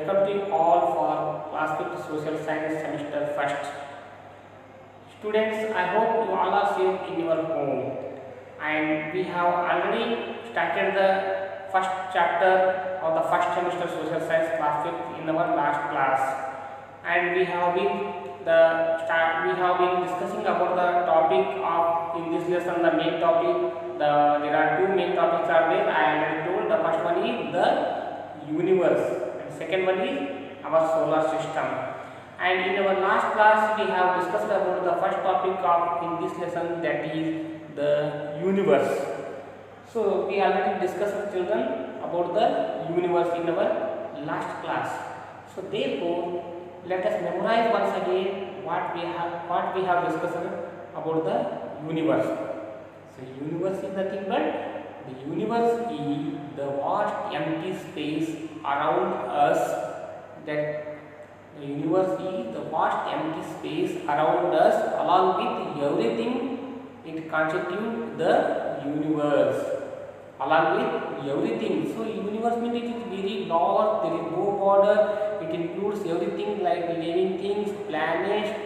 Welcome to you all for class 5 social science semester first. Students, I hope you all are safe in your home, and we have already started the first chapter of the first semester social science class 5 in our last class, and we have been discussing about the topic of in this lesson. The main topic, there are two main topics are there. I already told. The first one is the universe, and second one is our solar system. And in our last class we have discussed about the first topic of in this lesson, that is the universe. So we already discussed, children, about the universe in our last class. So therefore let us memorize once again what we have discussed about the universe. So universe is nothing but the universe is the vast empty space around us. That the universe is the vast empty space around us, along with everything it constitutes the universe. Along with everything. So universe means it is very large, there is no border, it includes everything like living things, planets,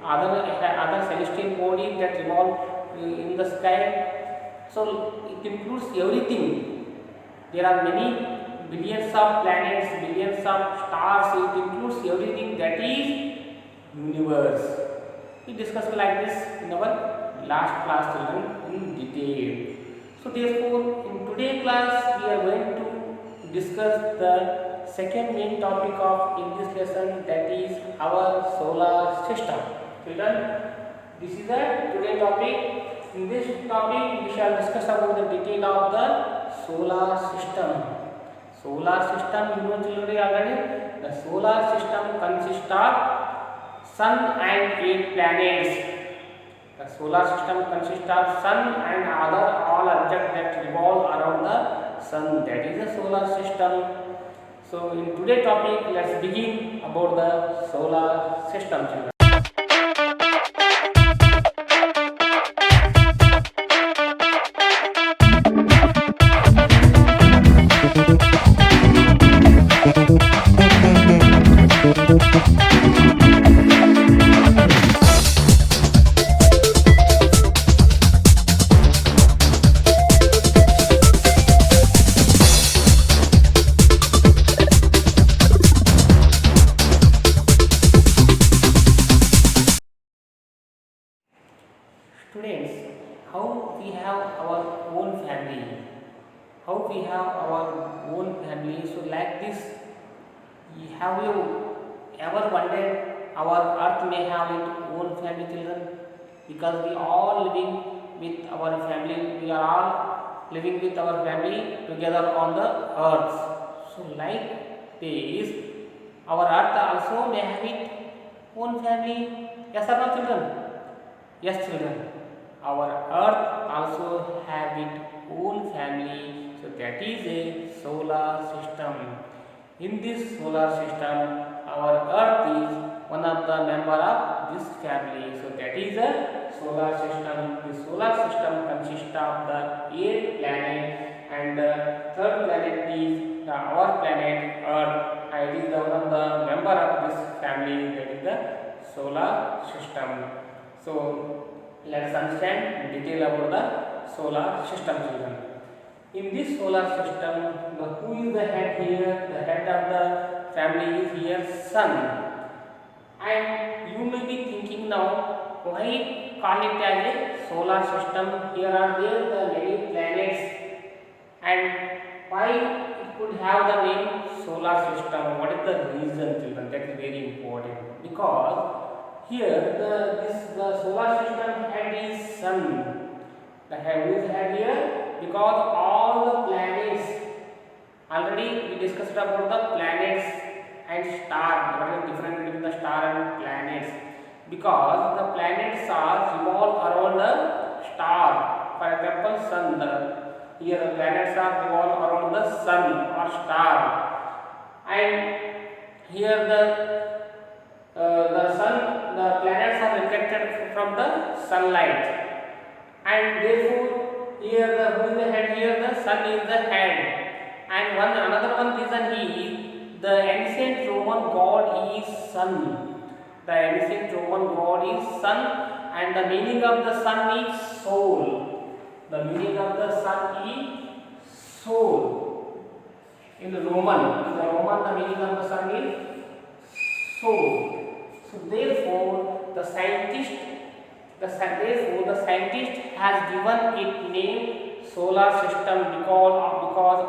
other celestial bodies that revolve in the sky. So it includes everything. There are many billions of planets, billions of stars, it includes everything, that is universe. We discussed like this in our last class, children, in detail. So therefore in today's class we are going to discuss the second main topic of in this lesson, that is our solar system. Children, this is the today's topic. In this topic we shall discuss about the detail of the solar system. Solar system, you know children already, the solar system consists of sun and 8 planets. The solar system consists of sun and other all objects that revolve around the sun. That is the solar system. So in today's topic, let's begin about the solar system, children. Students, how we have our own family, so like this, have you ever wondered our earth may have its own family, children? Because we all living with our family, we are all living with our family together on the earth. So like this, our earth also may have its own family. Yes or no, children? Yes, children. Our earth also have its own family, so that is a solar system. In this solar system, our earth is one of the member of this family, so that is a solar system. The solar system consists of the 8 planets, and the third planet is our planet Earth, and it is one of the member of this family, that is the solar system. So let us understand in detail about the solar system, children. In this solar system, who is the head here? The head of the family is here sun. And you may be thinking now, why call it as a solar system? Here are there the many planets, and why it could have the name solar system? What is the reason, children? That is very important, because here the solar system head is sun. The head is head here because all the planets, already we discussed about the planets and star. What is the difference between the star and planets? Because the planets are revolve around the star. For example, sun. Here the planets are revolve around the sun or star, and here the sun, the planets are reflected from the sunlight, and therefore here who is the head? Here the sun is the head, and another one reason is the ancient Roman god is sun. The ancient Roman god is sun, and the meaning of the sun is soul. The meaning of the sun is soul. In the Roman, the meaning of the sun is soul. So therefore, the scientist has given it name solar system because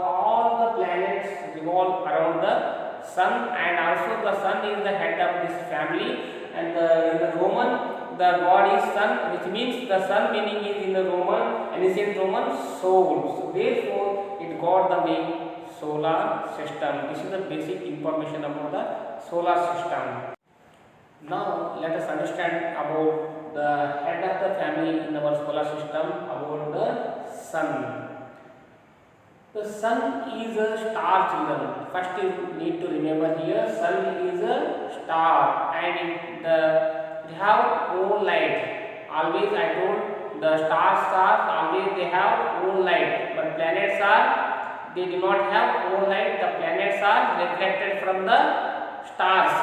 all the planets revolve around the sun, and also the sun is the head of this family. And in the Roman, the god is sun, which means the sun meaning is in the ancient Roman soul. So therefore, it got the name solar system. This is the basic information about the solar system. Now let us understand about the head of the family in our solar system, about the sun. The sun is a star, children. First you need to remember here, sun is a star, and they have own light. Always I told the stars always they have own light, but planets they do not have own light. The planets are reflected from the stars,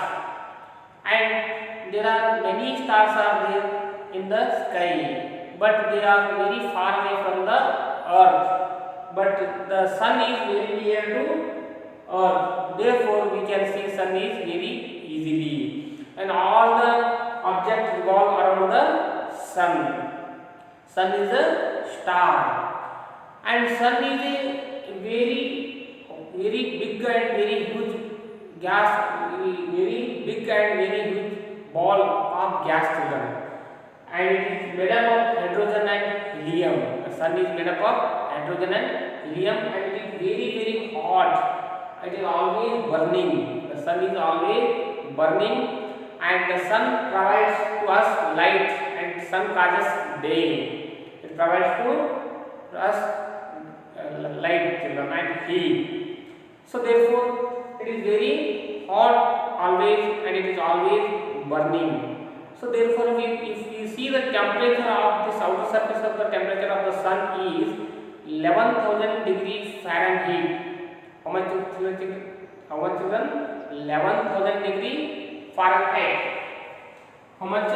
and there are many stars are there in the sky, but they are very far away from the earth. But the sun is very near to earth, therefore we can see sun is very easily, and all the objects revolve around the sun. Sun is a star, and sun is a very big and very huge gas, very big and very huge ball of gas, children. And it is made up of hydrogen and helium. The sun is made up of hydrogen and helium, and it is very hot. It is always burning. The sun is always burning, and the sun provides to us light, and sun causes day. It provides to us light, children, and heat. So therefore, it is very hot always, and it is always burning. So therefore, if we see the temperature of this outer surface of the temperature of the sun is 11,000 degrees Fahrenheit. How much children? 11,000 degrees Fahrenheit. How much?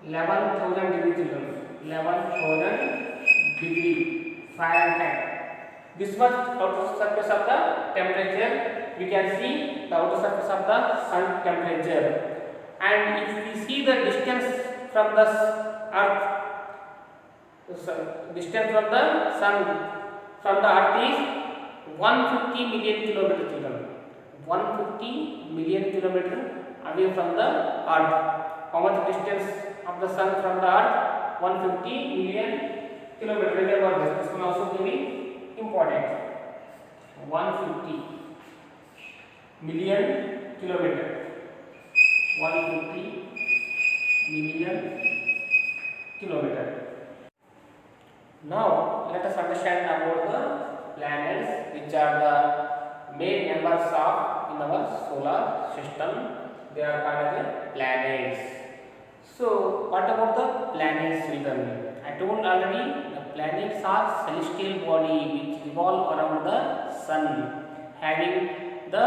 11,000 degrees, children. 11,000 degree Fahrenheit. This much outer surface of the temperature. We can see the outer surface of the sun temperature. And if we see the distance from the earth, distance from the sun from the earth is 150 million kilometers, children. 150 million kilometers away from the earth. How much distance of the sun from the earth? 150 million kilometers. Remember this. This will also be important. 150 million kilometers. 150 million kilometers. Now let us understand about the planets, which are the main members of in our solar system. They are called as planets. So what about the planets, children? I told already, the planets are celestial body which revolve around the sun, having the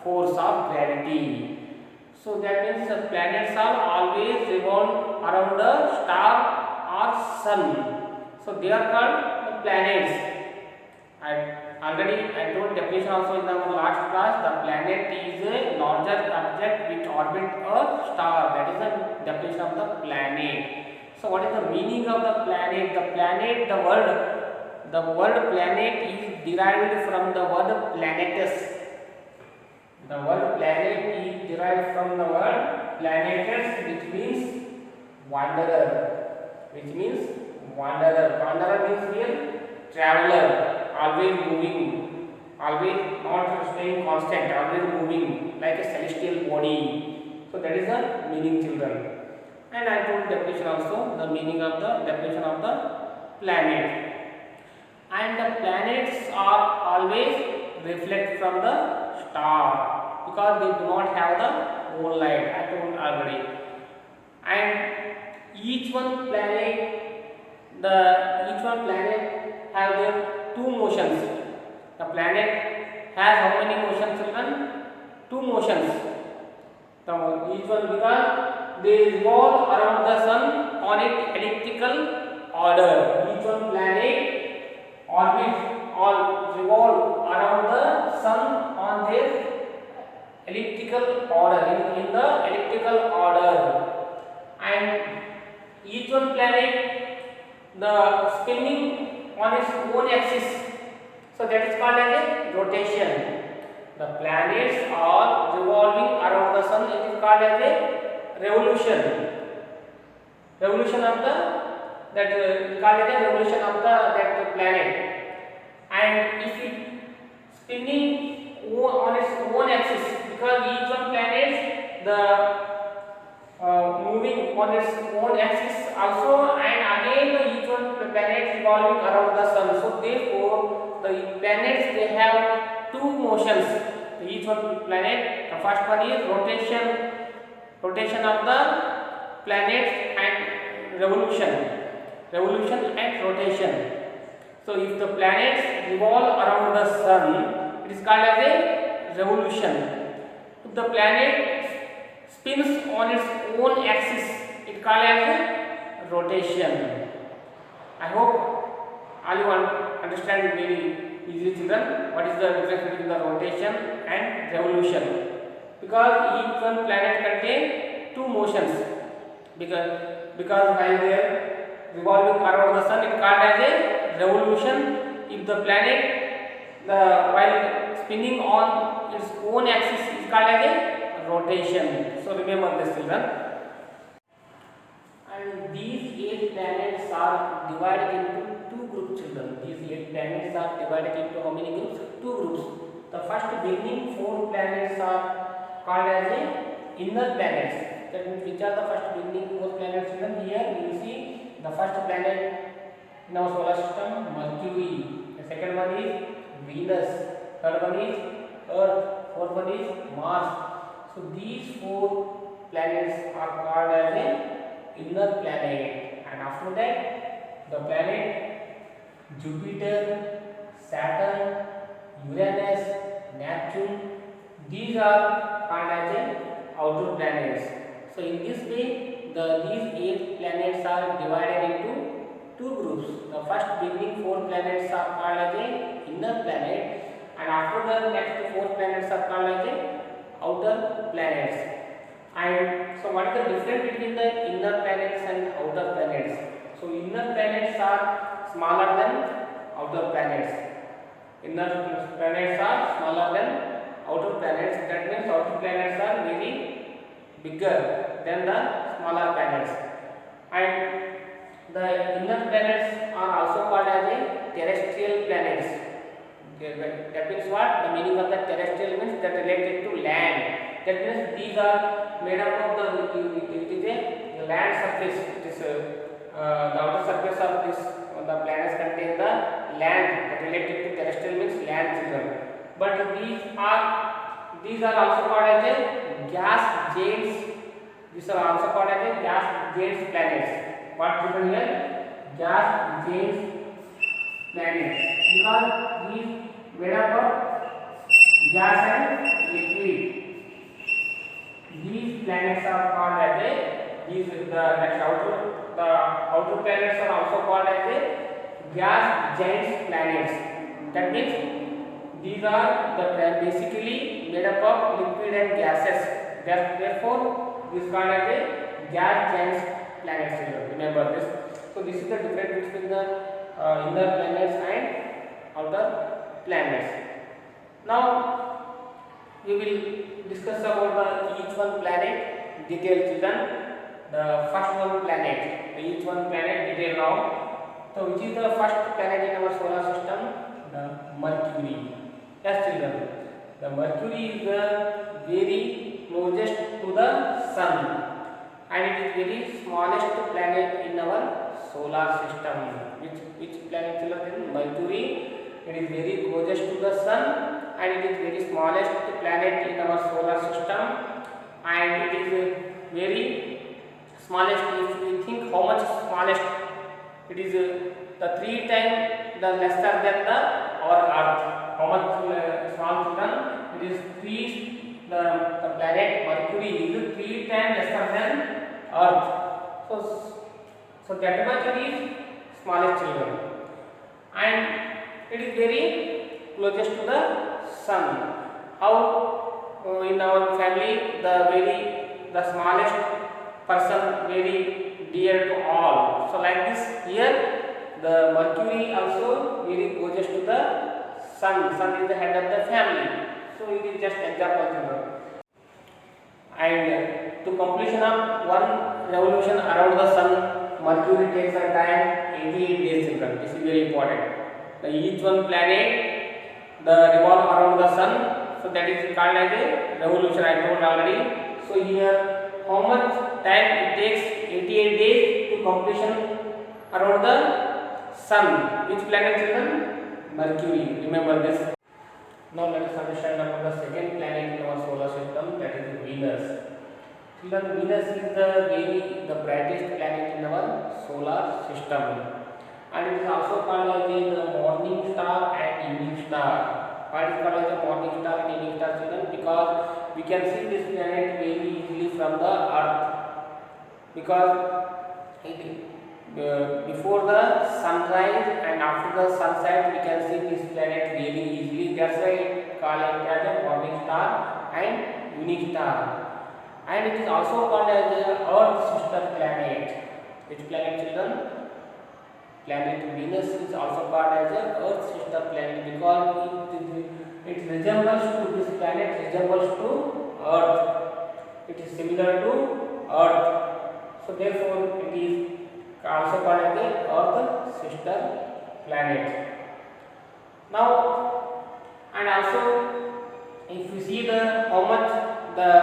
force of gravity. So that means the planets are always revolve around the star or sun. So they are called the planets. I told definition also in our last class. The planet is a larger object which orbits a star. That is the definition of the planet. So what is the meaning of the planet? The word planet is derived from the word planetus. The word planet is derived from the word planetus, which means wanderer. Wanderer means here traveler, always moving, always not staying constant, always moving like a celestial body. So that is the meaning, children. And I told definition also, the meaning of the definition of the planet. And the planets are always reflect from the star because they do not have the own light. I told already. And each one planet have their two motions. The planet has how many motions, children? Two motions. Each one, because they revolve around the sun on its elliptical order. Each one planet orbit or revolve around the sun on their elliptical order, in the elliptical order, and each one planet the spinning on its own axis, so that is called as a rotation. The planets are revolving around the sun, it is called as a revolution. Revolution of the called as a revolution of that planet. And if it spinning on its own axis, because each one planet the moving on its own axis also, and again each one planet revolving around the sun. So therefore the planets, they have two motions. Each one planet, the first one is rotation of the planets, and revolution and rotation. So if the planets revolve around the sun, it is called as a revolution. If the planet spins on its own axis, it is called as a rotation. I hope all you understand very easily, children, what is the difference between the rotation and revolution. Because each one planet contains two motions. Because while they are revolving around the sun, it is called as a revolution. If the planet while spinning on its own axis, is called as a rotation. So remember this, children. And these 8 planets are divided into 2 groups, children. These 8 planets are divided into how many groups? 2 groups. The first beginning 4 planets are called as a inner planets. That means which are the first beginning 4 planets, children? Here you see the first planet in our solar system, Mercury. The second one is Venus. Third one is Earth. Fourth one is Mars. So these 4 planets are called as a inner planet. And after that, the planet Jupiter, Saturn, Uranus, Neptune, these are called as a outer planets. So in this way, these 8 planets are divided into 2 groups. The first beginning 4 planets are called as a inner planet, and after the next 4 planets are called as a outer planets. And so what is the difference between the inner planets and outer planets? So inner planets are smaller than outer planets. Inner planets are smaller than outer planets. That means outer planets are very bigger than the smaller planets. And the inner planets are also called as a terrestrial planets. That means what? The meaning of the terrestrial means that related to land. That means these are made up of it is a land surface. It is the outer surface of this the planets contain the land. That related to terrestrial means land, children. But these are also called as a gas giants. These are also called as a gas giants planets. What written here? Gas giants planets. Because these made up of gas and liquid. These planets are called as the outer planets are also called as a gas giants planets. That means these are basically made up of liquid and gases. Therefore, this is called as a gas giants planets. Remember this. So this is the difference between the inner planets and outer planets. Now we will discuss about each one planet detail, children. The first one planet, each one planet detail now. So which is the first planet in our solar system? The Mercury. Yes, children. The Mercury is the very closest to the sun, and it is very smallest planet in our solar system. Which planet, children? Mercury. It is very closest to the sun, and it is very smallest planet in our solar system, and it is very smallest. If we think how much smallest, it is the 3 times the lesser than our Earth. how much small children? It is 3, the planet Mercury is 3 times lesser than Earth. So that much it is smallest children, and it is very closest to the sun. How in our family the smallest person very dear to all. So like this here the Mercury also very closest to the sun. Sun is the head of the family. So it is just example children. And to completion of one revolution around the sun, Mercury takes a time 88 days children. This is very important. Each one planet the revolve around the sun, so that is called as a revolution, I told already. So here how much time it takes? 88 days to completion around the sun. Which planet children? Mercury. Remember this. Now let us understand about the second planet in our solar system, that is Venus. Children, Venus is the brightest planet in our solar system, and it is also called as the morning star and evening star. Why it is called as the morning star and evening star children? Because we can see this planet very easily from the Earth, because before the sunrise and after the sunset we can see this planet really easily. That's why it called as a morning star and evening star. And it is also called as the Earth sister planet. Which planet children? Planet Venus is also called as a Earth sister planet because it resembles to this planet, resembles to Earth. It is similar to Earth. So therefore it is also called as the Earth sister planet. Now, and also if we see the how much the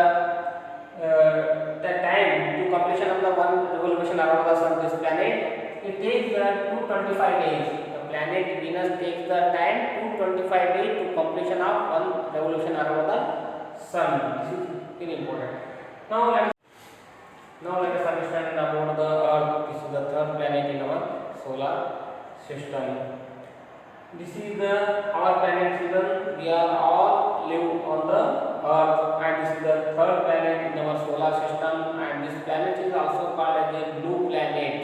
time to completion of the one revolution around the sun, this planet, it takes 225 days. The planet Venus takes the time 225 days to completion of one revolution around the sun. This is very important. Now let us understand about the Earth. This is the third planet in our solar system. This is our planet children. We are all live on the Earth, and this is the third planet in our solar system, and this planet is also called as a blue planet.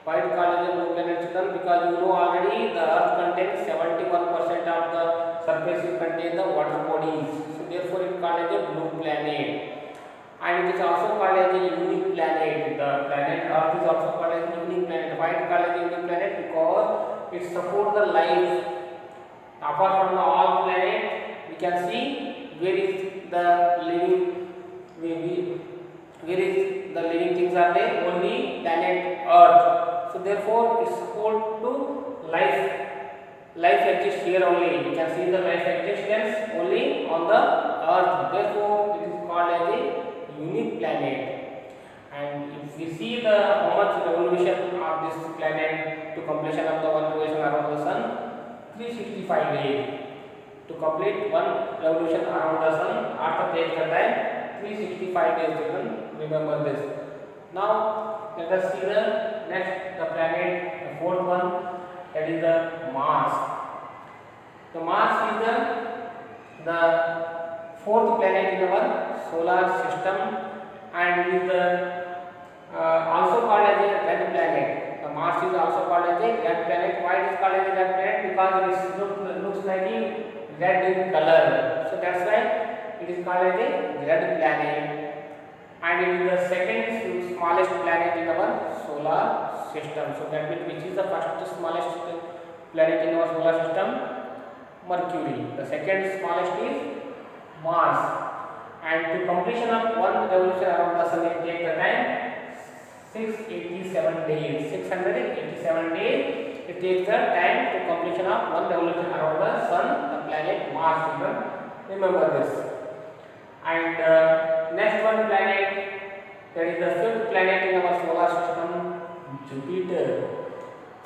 Why it called as a blue planet children? Because you know already the Earth contains 71% of the surface will contain the water bodies. So therefore it called as a blue planet. And it is also called as a unique planet. The planet Earth is also called as a unique planet. Why it called as a unique planet? Because it supports the life. Apart from the all planet, we can see where is the living, where is the living things are there? Only planet Earth. So therefore, it supports to life. Life exists here only. You can see the life existence only on the Earth. Therefore, it is called as a unique planet. And if we see the how much revolution of this planet to completion of the one revolution around the sun, 365 days to complete one revolution around the sun. After takes the time 365 days. Children, remember this. Now let us see the next planet, the fourth one, that is the Mars. The Mars is the fourth planet in our solar system, and it is also called as a red planet. The Mars is also called as a red planet. Why it is called as a red planet? Because it looks like a red in color. So that's why it is called as a red planet. And it is the second smallest planet in our solar system. So that means which is the first smallest planet in our solar system? Mercury. The second smallest is Mars. And to completion of one revolution around the sun, it takes the time 687 days. 687 days it takes the time to completion of one revolution around the sun, the planet Mars. Remember this. And next one planet, that is the fifth planet in our solar system, Jupiter.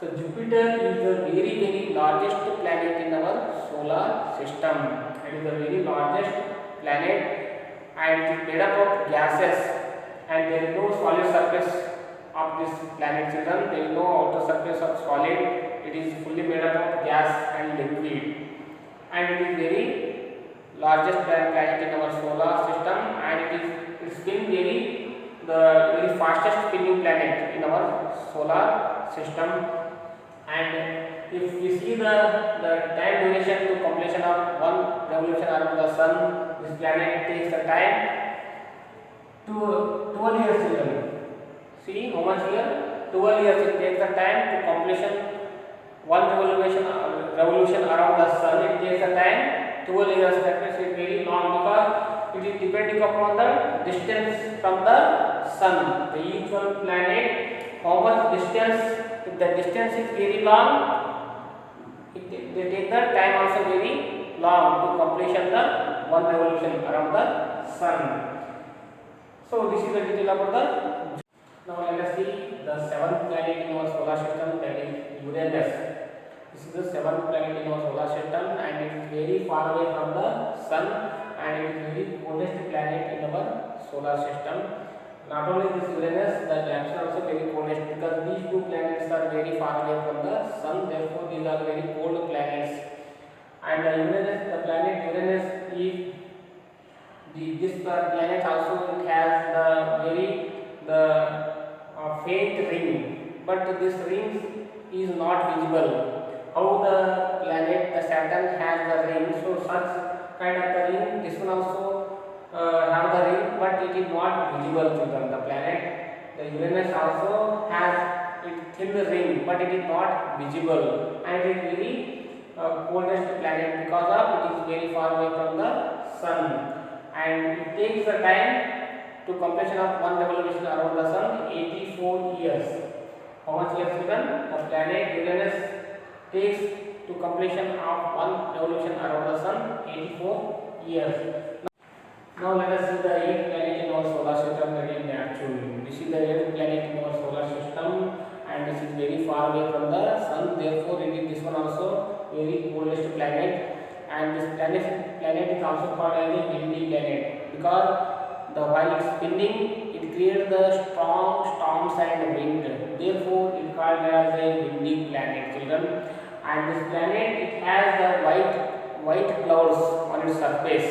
So Jupiter is the very largest planet in our solar system. It is the very largest planet, and it is made up of gases, and there is no solid surface of this planet children. There is no outer surface of solid. It is fully made up of gas and liquid. and it is very largest planet in our solar system, and it's been the very fastest spinning planet in our solar system. And if we see the time duration to completion of one revolution around the sun, this planet takes the time to 12 years children. See how much here? 12 years it takes the time to completion one revolution around the sun. It takes the time 12 years. That means it is very long because it is depending upon the distance from the sun. The each one planet, how much distance, if the distance is very long, they take the time also very long to completion the one revolution around the sun. So this is the detail about the. Now let us see the seventh planet in our solar system, that is Uranus. This is the seventh planet in our solar system, and it is very far away from the sun, and it is very coldest planet in our solar system. Not only this Uranus, the Neptune also very coldest, because these two planets are very far away from the sun. Therefore, these are very cold planets. And Uranus, the planet Uranus is this planet also has the faint ring, but this ring is not visible. How the planet, the Saturn has the ring, so such kind of the ring, this one also have the ring, but it is not visible to them. The planet, the Uranus also has its thin ring, but it is not visible, and it is very coldest planet because of it is very far away from the sun, and it takes the time to completion of one revolution around the sun 84 years. How much years given? The planet Uranus takes to completion of one revolution around the sun 84 years. Now let us see the 8th planet in our solar system, that is Neptune. This is the 8th planet in our solar system, and this is very far away from the sun. Therefore, it is this one also very coldest planet, and this planet is also called as a windy planet because while it's spinning, it creates the strong storms and wind. Therefore, it is called as a windy planet, children. And this planet, it has the white clouds on its surface.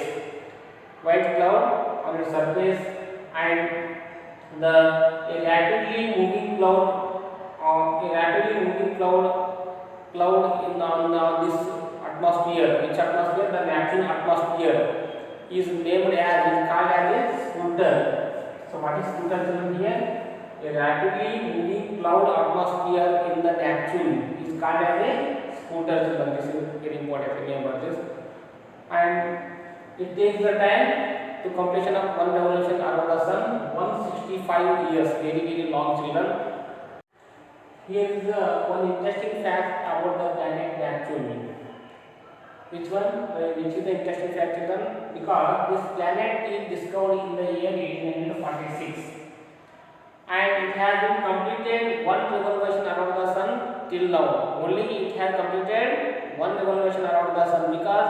White cloud on its surface, and a rapidly moving cloud on this atmosphere. Which atmosphere? The Neptune atmosphere is named as, is called as a scooter. So what is scooter children here? A rapidly moving cloud atmosphere in the Neptune is called as a scooter children. This is very important, remember this. And it takes the time to completion of one revolution around the sun 165 years. Very long children. Here is one interesting fact about the planet Mercury. Which one? Which is the interesting fact children? Because this planet is discovered in the year 1846, and it has been completed one revolution around the sun till now. Only it has completed one revolution around the sun, because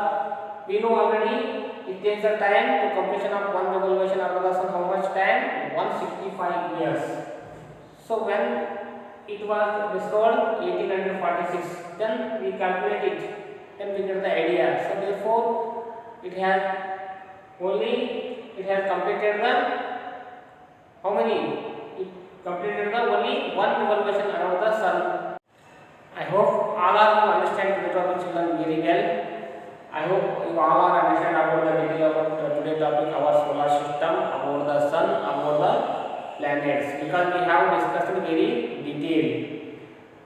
we know already it takes the time to completion of one revolution around the sun. How much time? 165 years. So when it was discovered 1846, then we calculate it, then we get the idea. So therefore, it has completed the how many? It completed the only one revolution around the sun. I hope all of you understand the topic children very well. I hope you all are understand about the detail about today's topic, our solar system, about the sun, about the planets, because we have discussed in very detail.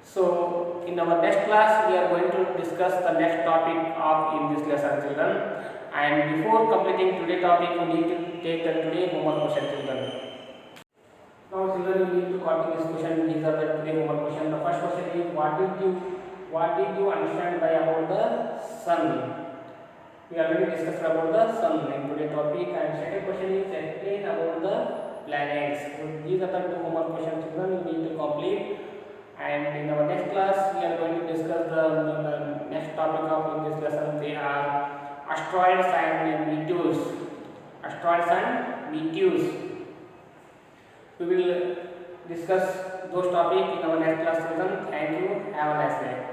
So in our next class we are going to discuss the next topic in this lesson children, and before completing today's topic we need to take the today homework question children. Now children, you need to copy this question. These are the today homework question. The first question is, what did you understand by about the sun? We already discussed about the sun in today's topic. And second question is, explain about the planets. So these are the two homework questions children you need to complete. And in our next class we are going to discuss the next topic of in this lesson. They are asteroids and meteors. Asteroids and meteors. We will discuss those topics in our next class children. Thank you. Have a nice day.